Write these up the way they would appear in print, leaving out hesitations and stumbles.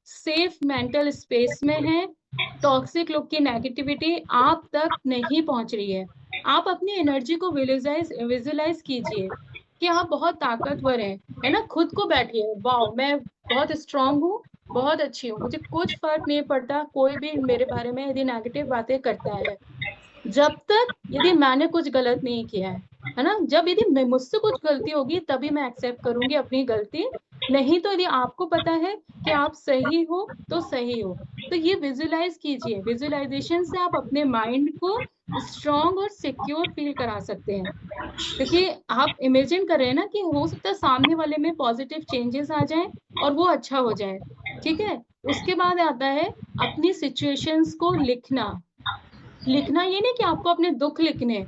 Safe mental space में हैं, toxic लोग की नेगेटिविटी आप तक नहीं पहुंच रही है। आप अपनी एनर्जी को विजुलाइज कीजिए कि आप बहुत ताकतवर हैं, है ना। खुद को बैठिए, वाओ मैं बहुत स्ट्रांग हूँ, बहुत अच्छी हूँ, मुझे कुछ फर्क नहीं पड़ता कोई भी मेरे बारे में यदि नेगेटिव बातें करता है, जब तक यदि मैंने कुछ गलत नहीं किया है ना। जब यदि मुझसे कुछ गलती होगी तभी मैं एक्सेप्ट करूंगी अपनी गलती, नहीं तो यदि आपको पता है कि आप सही हो तो सही हो। तो ये विजुलाइज कीजिए, विजुलाइजेशन से आप अपने माइंड को स्ट्रांग और सिक्योर फील करा सकते हैं, क्योंकि आप इमेजिन कर रहे हैं ना कि हो सकता है सामने वाले में पॉजिटिव चेंजेस आ जाएं और वो अच्छा हो जाए। ठीक है, उसके बाद आता है अपनी सिचुएशंस को लिखना। लिखना ये नहीं कि आपको अपने दुख लिखने,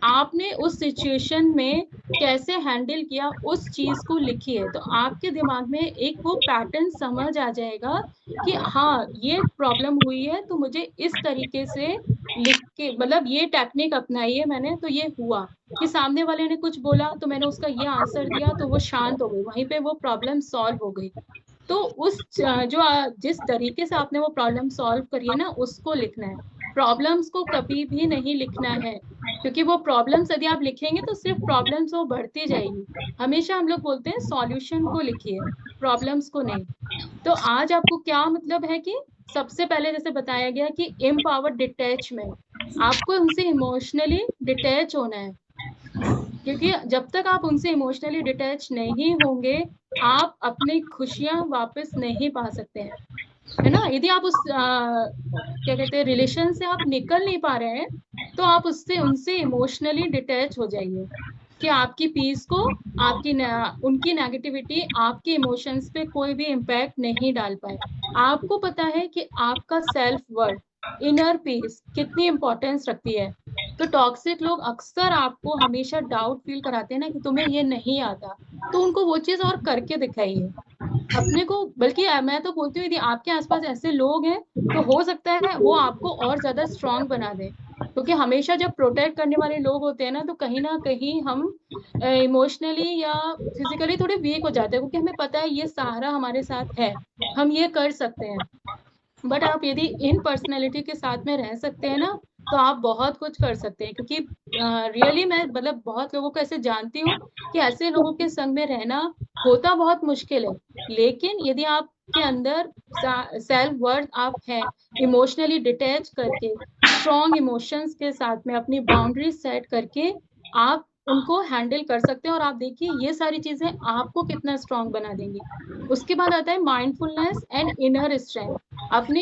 आपने उस सिचुएशन में कैसे हैंडल किया उस चीज को लिखिए, तो आपके दिमाग में एक वो पैटर्न समझ आ जाएगा कि हाँ ये प्रॉब्लम हुई है तो मुझे इस तरीके से लिख के, मतलब ये टेक्निक अपनाई है मैंने तो ये हुआ, कि सामने वाले ने कुछ बोला तो मैंने उसका ये आंसर दिया तो वो शांत हो गई, वहीं पे वो प्रॉब्लम सॉल्व हो गई। तो जिस तरीके से आपने वो प्रॉब्लम सॉल्व करी है ना उसको लिखना है। प्रॉब्लम्स को कभी भी नहीं लिखना है, क्योंकि वो प्रॉब्लम्स यदि आप लिखेंगे तो सिर्फ प्रॉब्लम्स वो बढ़ती जाएगी। हमेशा हम लोग बोलते हैं सॉल्यूशन को लिखिए, प्रॉब्लम्स को नहीं। तो आज आपको क्या मतलब है कि सबसे पहले जैसे बताया गया कि एम्पावर डिटैचमेंट, आपको उनसे इमोशनली डिटैच होना है, क्योंकि जब तक आप उनसे इमोशनली डिटैच नहीं होंगे आप अपनी खुशियां वापस नहीं पा सकते हैं, है ना। यदि आप क्या कहते हैं रिलेशन से आप निकल नहीं पा रहे हैं तो आप उससे उनसे इमोशनली डिटैच हो जाइए, कि आपकी पीस को, उनकी नेगेटिविटी आपके इमोशंस पे कोई भी इम्पैक्ट नहीं डाल पाए। आपको पता है कि आपका सेल्फ वर्थ, इनर पीस कितनी इंपॉर्टेंस रखती है। तो टॉक्सिक लोग अक्सर आपको हमेशा डाउट फील कराते हैं ना कि तुम्हें ये नहीं आता, तो उनको वो चीज और करके दिखाइए अपने को। बल्कि मैं तो बोलती हूँ यदि आपके आसपास ऐसे लोग हैं तो हो सकता है वो आपको और ज्यादा स्ट्रांग बना दे, क्योंकि हमेशा जब प्रोटेक्ट करने वाले लोग होते हैं ना कहीं हम इमोशनली या फिजिकली थोड़े वीक हो जाते हैं, क्योंकि हमें पता है ये सहारा हमारे साथ है, हम ये कर सकते हैं। बट आप यदि इन पर्सनैलिटी के साथ में रह सकते हैं ना तो आप बहुत कुछ कर सकते हैं, क्योंकि रियली मैं मतलब बहुत लोगों को ऐसे जानती हूँ कि ऐसे लोगों के संग में रहना होता बहुत मुश्किल है। लेकिन यदि आपके अंदर सेल्फ वर्थ आप है, इमोशनली डिटैच करके, स्ट्रॉन्ग इमोशंस के साथ में अपनी बाउंड्री सेट करके आप उनको हैंडल कर सकते हैं, और आप देखिए ये सारी चीजें आपको कितना स्ट्रांग बना देंगी। उसके बाद आता है माइंडफुलनेस एंड इनर स्ट्रेंथ। अपने